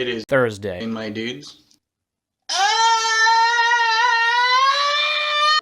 It is Thursday. my dudes.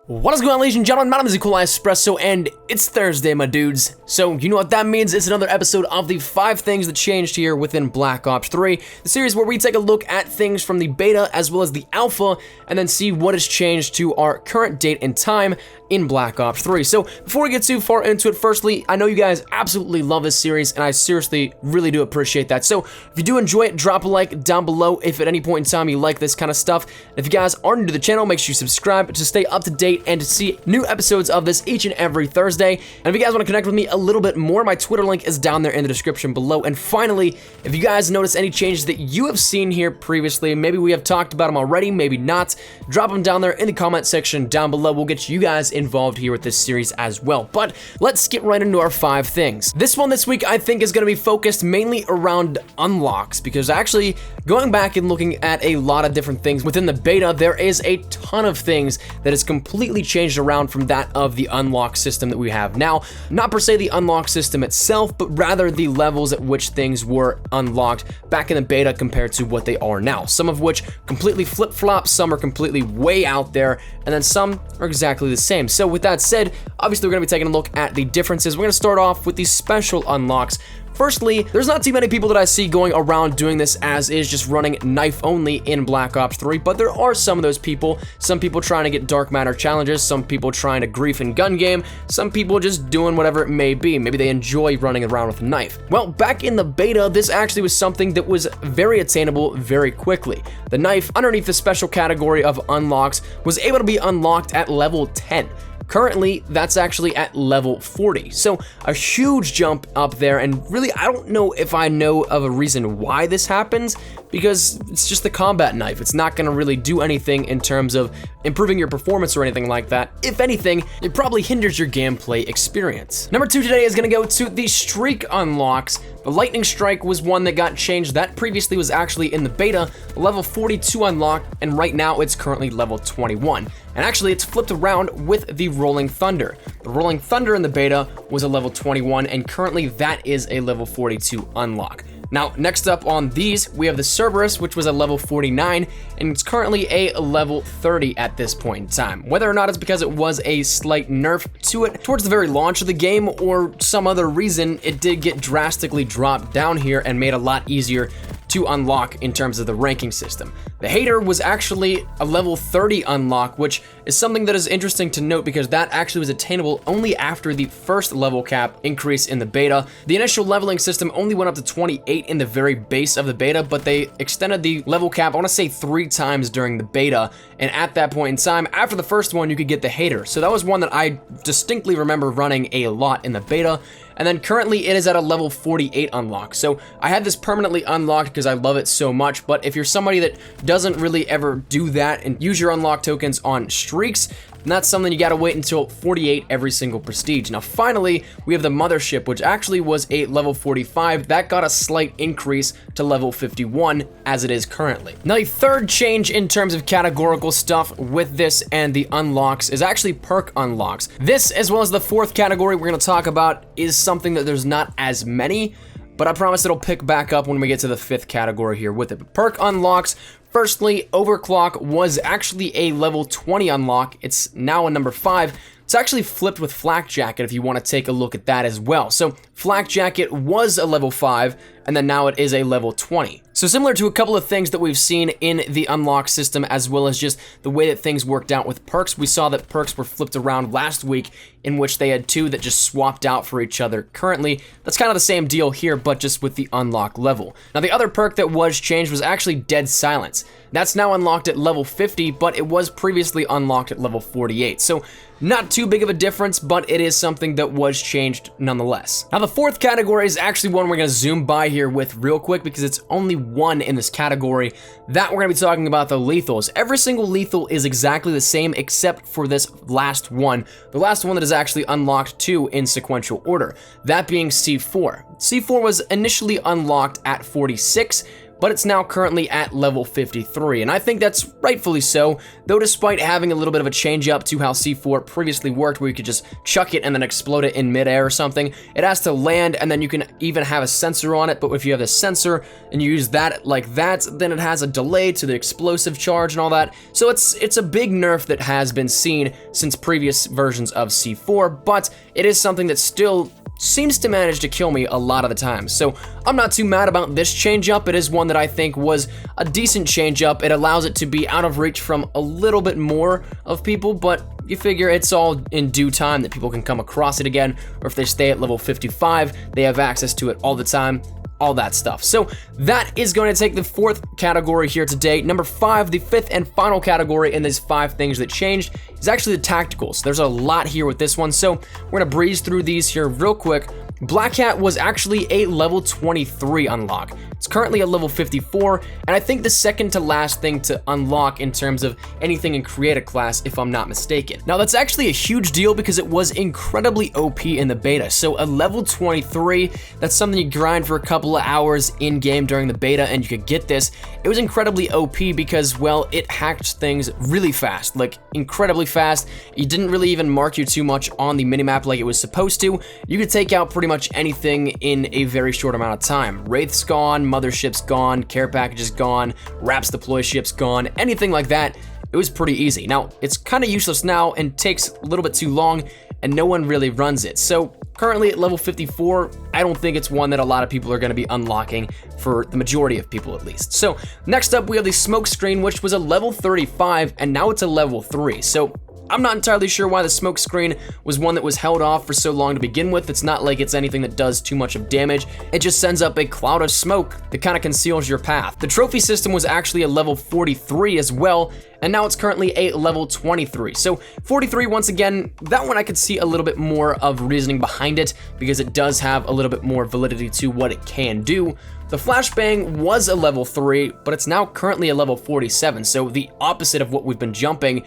What is going on, ladies and gentlemen? My name is Equal Espresso, and it's Thursday, my dudes. So, you know what that means? It's another episode of the 5 things that changed here within Black Ops 3, the series where we take a look at things from the beta as well as the alpha, and then see what has changed to our current date and time in Black Ops 3. So, before we get too far into it, firstly, I know you guys absolutely love this series, and I seriously really do appreciate that. So, if you do enjoy it, drop a like down below if at any point in time you like this kind of stuff. And if you guys are new to the channel, make sure you subscribe to stay up to date and to see new episodes of this each and every Thursday. And if you guys want to connect with me a little bit more, my Twitter link is down there in the description below. And finally, if you guys notice any changes that you have seen here previously, maybe we have talked about them already, maybe not, drop them down there in the comment section down below. We'll get you guys involved here with this series as well. But let's get right into our 5 things. This one this week I think is going to be focused mainly around unlocks, because actually going back and looking at a lot of different things within the beta, there is a ton of things that is completely changed around from that of the unlock system that we have now. Not per se the unlock system itself, but rather the levels at which things were unlocked back in the beta compared to what they are now. Some of which completely flip-flop, some are completely way out there, and then some are exactly the same. So with that said, obviously we're going to be taking a look at the differences. We're going to start off with these special unlocks. Firstly, there's not too many people that I see going around doing this as is, just running knife only in Black Ops 3, but there are some of those people. Some people trying to get dark matter challenges, some people trying to grief and gun game, some people just doing whatever it may be. Maybe they enjoy running around with a knife. Well, back in the beta, this actually was something that was very attainable very quickly. The knife underneath the special category of unlocks was able to be unlocked at level 10. Currently, that's actually at level 40, so a huge jump up there, and really, I don't know if I know of a reason why this happens, because it's just the combat knife. It's not gonna really do anything in terms of improving your performance or anything like that. If anything, it probably hinders your gameplay experience. Number 2 today is gonna go to the streak unlocks. The lightning strike was one that got changed. That previously was actually in the beta, level 42 unlock, and right now it's currently level 21. And actually it's flipped around with the rolling thunder. The rolling thunder in the beta was a level 21, and currently that is a level 42 unlock. Now, next up on these, we have the Cerberus, which was a level 49, and it's currently a level 30 at this point in time. Whether or not it's because it was a slight nerf to it towards the very launch of the game, or some other reason, it did get drastically dropped down here and made a lot easier to unlock in terms of the ranking system. The Hater was actually a level 30 unlock, which is something that is interesting to note because that actually was attainable only after the first level cap increase in the beta. The initial leveling system only went up to 28 in the very base of the beta, but they extended the level cap, I wanna say 3 times during the beta, and at that point in time, after the first one, you could get the Hater. So that was one that I distinctly remember running a lot in the beta. And then currently it is at a level 48 unlock. So I had this permanently unlocked because I love it so much, but if you're somebody that doesn't really ever do that and use your unlock tokens on streaks, then that's something you gotta wait until 48 every single prestige. Now finally, we have the Mothership, which actually was a level 45. That got a slight increase to level 51 as it is currently. Now the third change in terms of categorical stuff with this and the unlocks is actually perk unlocks. This, as well as the 4th category we're gonna talk about, is something that there's not as many, but I promise it'll pick back up when we get to the 5th category here with it. Perk unlocks. Firstly, Overclock was actually a level 20 unlock. It's now a number 5. It's actually flipped with Flak Jacket if you want to take a look at that as well. So Flak Jacket was a level 5, and then now it is a level 20. So similar to a couple of things that we've seen in the unlock system, as well as just the way that things worked out with perks, we saw that perks were flipped around last week, in which they had 2 that just swapped out for each other. Currently, that's kind of the same deal here, but just with the unlock level. Now the other perk that was changed was actually Dead Silence. That's now unlocked at level 50, but it was previously unlocked at level 48. So not too big of a difference, but it is something that was changed nonetheless. Now the 4th category is actually one we're gonna zoom by here with real quick because it's only one in this category. That we're gonna be talking about the lethals. Every single lethal is exactly the same except for this last one. The last one that is actually unlocked too in sequential order. That being C4. C4 was initially unlocked at 46, but it's now currently at level 53, and I think that's rightfully so, though despite having a little bit of a change up to how C4 previously worked, where you could just chuck it and then explode it in midair or something, it has to land, and then you can even have a sensor on it, but if you have a sensor and you use that like that, then it has a delay to the explosive charge and all that, so it's a big nerf that has been seen since previous versions of C4, but it is something that still seems to manage to kill me a lot of the time. So I'm not too mad about this change up. It is one that I think was a decent change up. It allows it to be out of reach from a little bit more of people, but you figure it's all in due time that people can come across it again, or if they stay at level 55, they have access to it all the time. All that stuff. So that is going to take the 4th category here today. Number 5, the 5th and final category in these 5 things that changed is actually the tacticals. There's a lot here with this one, so we're gonna breeze through these here real quick. Black Hat was actually a level 23 unlock. It's currently a level 54, and I think the second to last thing to unlock in terms of anything in Create class, if I'm not mistaken. Now that's actually a huge deal because it was incredibly OP in the beta. So a level 23, that's something you grind for a couple of hours in game during the beta and you could get this. It was incredibly OP because, well, it hacked things really fast, like incredibly fast. It didn't really even mark you too much on the minimap like it was supposed to. You could take out pretty much anything in a very short amount of time. Wraith's gone, Mothership's gone, care package is gone, Raps deploy ship's gone, anything like that. It was pretty easy. Now, it's kind of useless now and takes a little bit too long, and no one really runs it. So currently at level 54, I don't think it's one that a lot of people are going to be unlocking, for the majority of people at least. So next up we have the smoke screen, which was a level 35 and now it's a level 3. So I'm not entirely sure why the smoke screen was one that was held off for so long to begin with. It's not like it's anything that does too much of damage. It just sends up a cloud of smoke that kind of conceals your path. The trophy system was actually a level 43 as well, and now it's currently a level 23. So 43, once again, that one I could see a little bit more of reasoning behind it because it does have a little bit more validity to what it can do. The flashbang was a level 3, but it's now currently a level 47, so the opposite of what we've been jumping,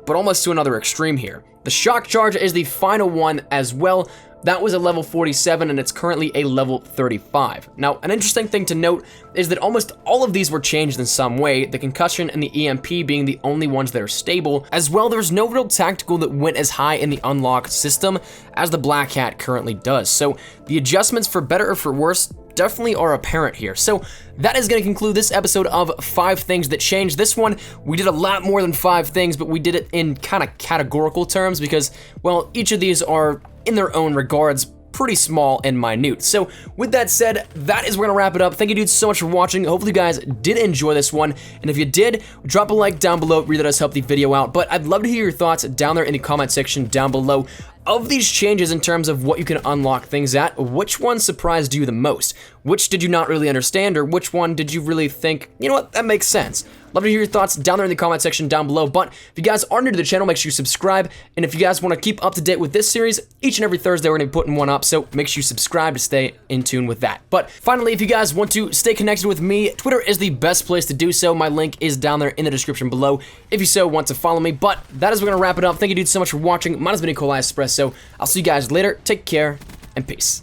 but almost to another extreme here. The shock charge is the final one as well. That was a level 47 and it's currently a level 35. Now, an interesting thing to note is that almost all of these were changed in some way, the concussion and the EMP being the only ones that are stable. As well, there's no real tactical that went as high in the unlock system as the Black Hat currently does. So the adjustments for better or for worse definitely are apparent here. So that is going to conclude this episode of 5 things that changed. This one, we did a lot more than 5 things, but we did it in kind of categorical terms because, well, each of these are, in their own regards, pretty small and minute. So with that said, that is where we're gonna wrap it up. Thank you dudes so much for watching. Hopefully you guys did enjoy this one, and if you did, drop a like down below. It really does help the video out, but I'd love to hear your thoughts down there in the comment section down below. Of these changes in terms of what you can unlock things at, which one surprised you the most? Which did you not really understand, or which one did you really think, you know what, that makes sense? Love to hear your thoughts down there in the comment section down below, but if you guys are new to the channel, make sure you subscribe, and if you guys want to keep up to date with this series, each and every Thursday we're going to be putting one up, so make sure you subscribe to stay in tune with that. But finally, if you guys want to stay connected with me, Twitter is the best place to do so. My link is down there in the description below if you so want to follow me, but that is where we're going to wrap it up. Thank you dudes so much for watching. Mine has been Espresso. I'll see you guys later. Take care, and peace.